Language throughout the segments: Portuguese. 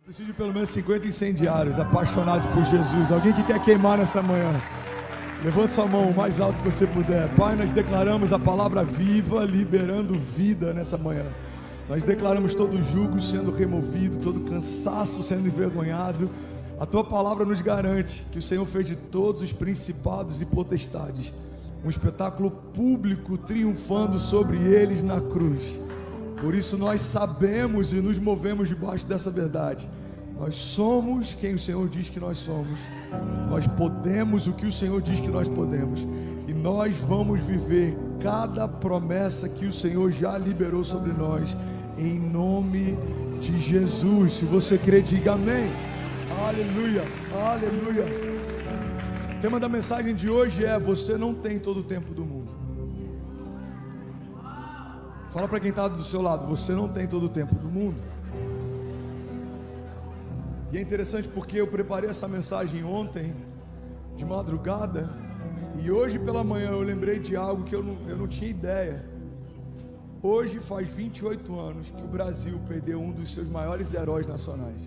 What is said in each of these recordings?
Preciso de pelo menos 50 incendiários, apaixonados por Jesus. Alguém que quer queimar nessa manhã? Levante sua mão o mais alto que você puder. Pai, nós declaramos a palavra viva, liberando vida nessa manhã. Nós declaramos todo jugo sendo removido, todo cansaço sendo envergonhado. A tua palavra nos garante que o Senhor fez de todos os principados e potestades um espetáculo público triunfando sobre eles na cruz. Por isso nós sabemos e nos movemos debaixo dessa verdade. Nós somos quem o Senhor diz que nós somos. Nós podemos o que o Senhor diz que nós podemos. E nós vamos viver cada promessa que o Senhor já liberou sobre nós. Em nome de Jesus. Se você crê, diga amém. Aleluia, aleluia. O tema da mensagem de hoje é: você não tem todo o tempo do mundo. Fala para quem está do seu lado: você não tem todo o tempo do mundo. E é interessante porque eu preparei essa mensagem ontem de madrugada, e hoje pela manhã eu lembrei de algo que eu não tinha ideia. Hoje faz 28 anos que o Brasil perdeu um dos seus maiores heróis nacionais.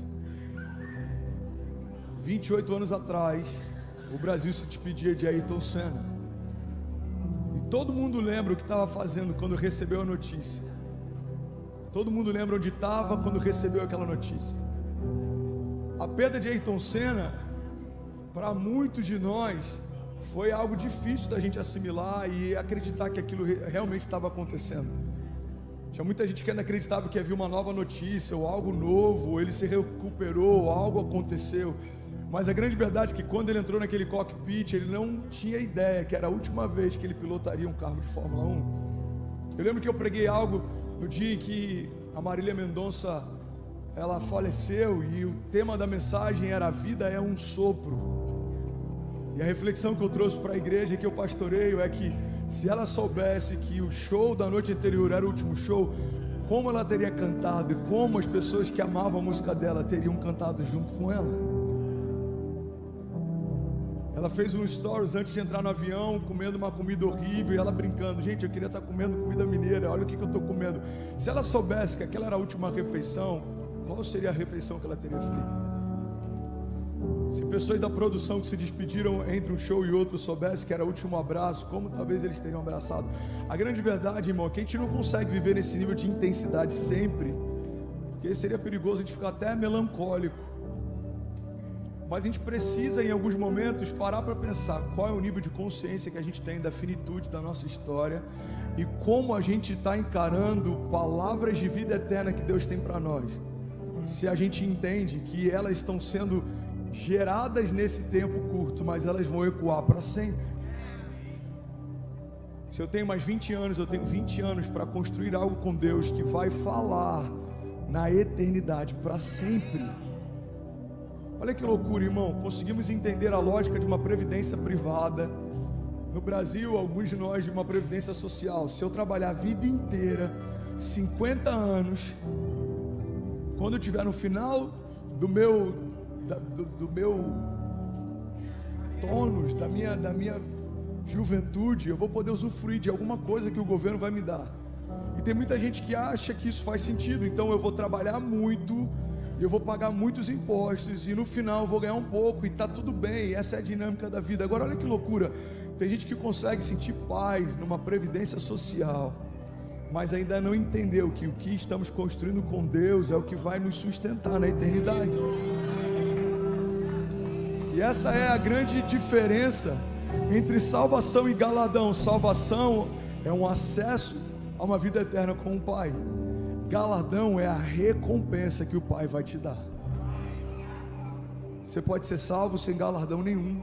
28 anos atrás, o Brasil se despedia de Ayrton Senna. E todo mundo lembra o que estava fazendo quando recebeu a notícia. Todo mundo lembra onde estava quando recebeu aquela notícia. A perda de Ayrton Senna, para muitos de nós, foi algo difícil da gente assimilar e acreditar que aquilo realmente estava acontecendo. Tinha muita gente que ainda acreditava que havia uma nova notícia, ou algo novo, ou ele se recuperou, ou algo aconteceu. Mas a grande verdade é que quando ele entrou naquele cockpit, ele não tinha ideia que era a última vez que ele pilotaria um carro de Fórmula 1. Eu lembro que eu preguei algo no dia em que a Marília Mendonça, ela faleceu, e o tema da mensagem era: a vida é um sopro. E a reflexão que eu trouxe para a igreja que eu pastoreio é que, se ela soubesse que o show da noite anterior era o último show, como ela teria cantado, e como as pessoas que amavam a música dela teriam cantado junto com ela. Ela fez um stories antes de entrar no avião, comendo uma comida horrível, e ela brincando: gente, eu queria estar comendo comida mineira, olha o que eu estou comendo. Se ela soubesse que aquela era a última refeição, qual seria a refeição que ela teria feito? Se pessoas da produção que se despediram entre um show e outro soubessem que era o último abraço, como talvez eles teriam abraçado. A grande verdade, irmão, é que a gente não consegue viver nesse nível de intensidade sempre, porque seria perigoso a gente ficar até melancólico. Mas a gente precisa, em alguns momentos, parar para pensar qual é o nível de consciência que a gente tem da finitude da nossa história e como a gente está encarando palavras de vida eterna que Deus tem para nós. Se a gente entende que elas estão sendo geradas nesse tempo curto, mas elas vão ecoar para sempre. Se eu tenho mais 20 anos, eu tenho 20 anos para construir algo com Deus que vai falar na eternidade para sempre. Olha que loucura, irmão. Conseguimos entender a lógica de uma previdência privada. No Brasil, alguns de nós de uma previdência social. Se eu trabalhar a vida inteira, 50 anos, quando eu estiver no final do meu tônus, da minha juventude, eu vou poder usufruir de alguma coisa que o governo vai me dar. E tem muita gente que acha que isso faz sentido. Então eu vou trabalhar muito, eu vou pagar muitos impostos, e no final eu vou ganhar um pouco, e está tudo bem. Essa é a dinâmica da vida. Agora olha que loucura, tem gente que consegue sentir paz numa previdência social, mas ainda não entendeu que o que estamos construindo com Deus é o que vai nos sustentar na eternidade. E essa é a grande diferença entre salvação e galardão. Salvação é um acesso a uma vida eterna com o Pai. Galardão é a recompensa que o Pai vai te dar. Você pode ser salvo sem galardão nenhum.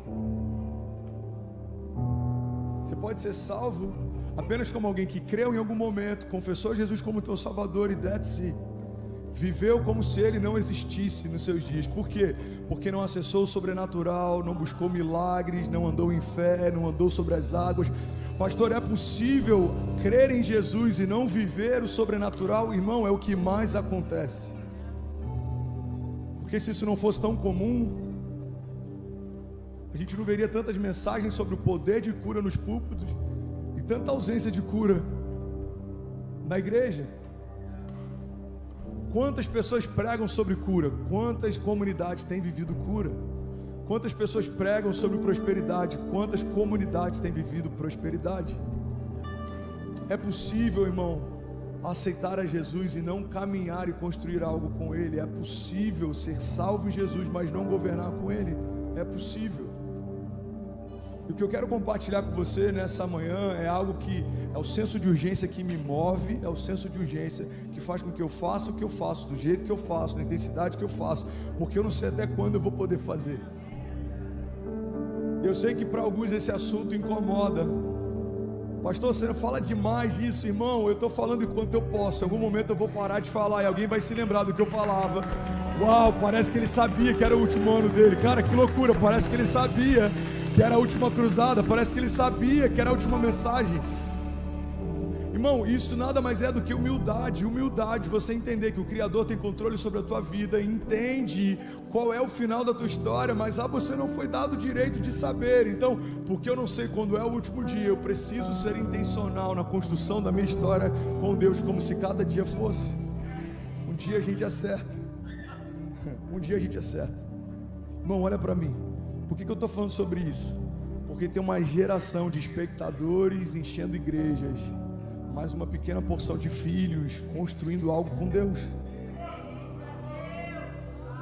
Você pode ser salvo apenas como alguém que creu em algum momento, confessou Jesus como teu Salvador e that's it. Viveu como se Ele não existisse nos seus dias. Por quê? Porque não acessou o sobrenatural, não buscou milagres, não andou em fé, não andou sobre as águas. Pastor, é possível crer em Jesus e não viver o sobrenatural? Irmão, é o que mais acontece. Porque se isso não fosse tão comum, a gente não veria tantas mensagens sobre o poder de cura nos púlpitos e tanta ausência de cura na igreja. Quantas pessoas pregam sobre cura? Quantas comunidades têm vivido cura? Quantas pessoas pregam sobre prosperidade? Quantas comunidades têm vivido prosperidade? É possível, irmão, aceitar a Jesus e não caminhar e construir algo com Ele. É possível ser salvo em Jesus, mas não governar com Ele. É possível. E o que eu quero compartilhar com você nessa manhã é algo que é o senso de urgência que me move, é o senso de urgência que faz com que eu faça o que eu faço, do jeito que eu faço, na intensidade que eu faço, porque eu não sei até quando eu vou poder fazer. Eu sei que para alguns esse assunto incomoda. Pastor, você não fala demais isso, irmão. Eu estou falando enquanto eu posso. Em algum momento eu vou parar de falar e alguém vai se lembrar do que eu falava. Uau, parece que ele sabia que era o último ano dele. Cara, que loucura, parece que ele sabia que era a última cruzada, parece que ele sabia que era a última mensagem. Irmão, isso nada mais é do que humildade. Humildade, você entender que o Criador tem controle sobre a tua vida, entende qual é o final da tua história, mas você não foi dado o direito de saber. Então, porque eu não sei quando é o último dia, eu preciso ser intencional na construção da minha história com Deus, como se cada dia fosse. Um dia a gente acerta. Um dia a gente acerta. Irmão, olha para mim. Por que eu estou falando sobre isso? Porque tem uma geração de espectadores enchendo igrejas, mais uma pequena porção de filhos construindo algo com Deus.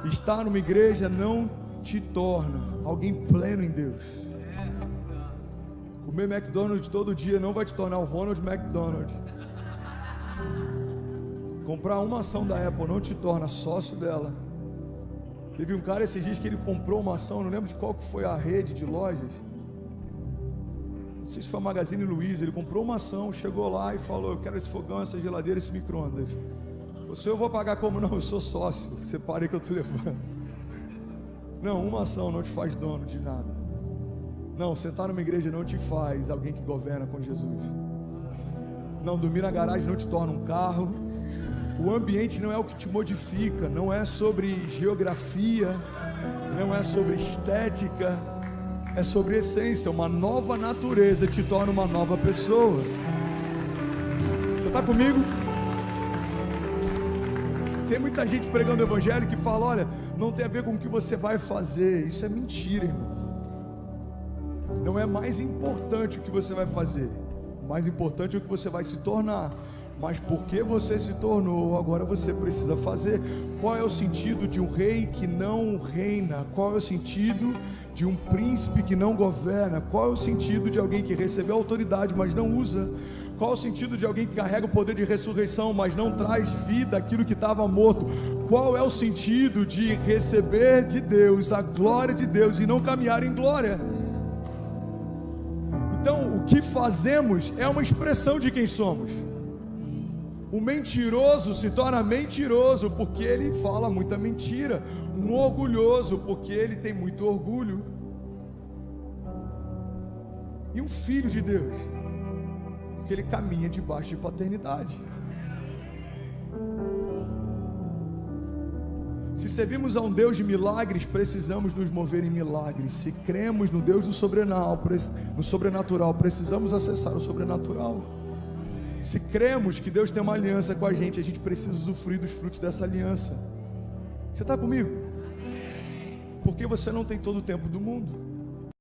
Estar numa igreja não te torna alguém pleno em Deus. Comer McDonald's todo dia não vai te tornar o Ronald McDonald. Comprar uma ação da Apple não te torna sócio dela. Teve um cara esses dias que ele comprou uma ação, não lembro de qual que foi a rede de lojas, não sei se foi a Magazine Luiza. Ele comprou uma ação, chegou lá e falou: eu quero esse fogão, essa geladeira, esse micro-ondas. Você, eu vou pagar como? Não, eu sou sócio, separe que eu estou levando. Não, uma ação não te faz dono de nada. Não, sentar numa igreja não te faz alguém que governa com Jesus. Não, dormir na garagem não te torna um carro. O ambiente não é o que te modifica, não é sobre geografia, não é sobre estética, é sobre essência. Uma nova natureza te torna uma nova pessoa. Você está comigo? Tem muita gente pregando o evangelho que fala: olha, não tem a ver com o que você vai fazer. Isso é mentira, irmão. Não é mais importante o que você vai fazer, o mais importante é o que você vai se tornar. Mas porque você se tornou, agora você precisa fazer. Qual é o sentido de um rei que não reina? Qual é o sentido de um príncipe que não governa? Qual é o sentido de alguém que recebeu autoridade, mas não usa? Qual é o sentido de alguém que carrega o poder de ressurreição, mas não traz vida àquilo que estava morto? Qual é o sentido de receber de Deus a glória de Deus e não caminhar em glória? Então, o que fazemos é uma expressão de quem somos. O mentiroso se torna mentiroso porque ele fala muita mentira. Um orgulhoso porque ele tem muito orgulho. E um filho de Deus porque ele caminha debaixo de paternidade. Se servimos a um Deus de milagres, precisamos nos mover em milagres. Se cremos no Deus do sobrenatural, precisamos acessar o sobrenatural. Se cremos que Deus tem uma aliança com a gente precisa usufruir dos frutos dessa aliança. Você está comigo? Porque você não tem todo o tempo do mundo.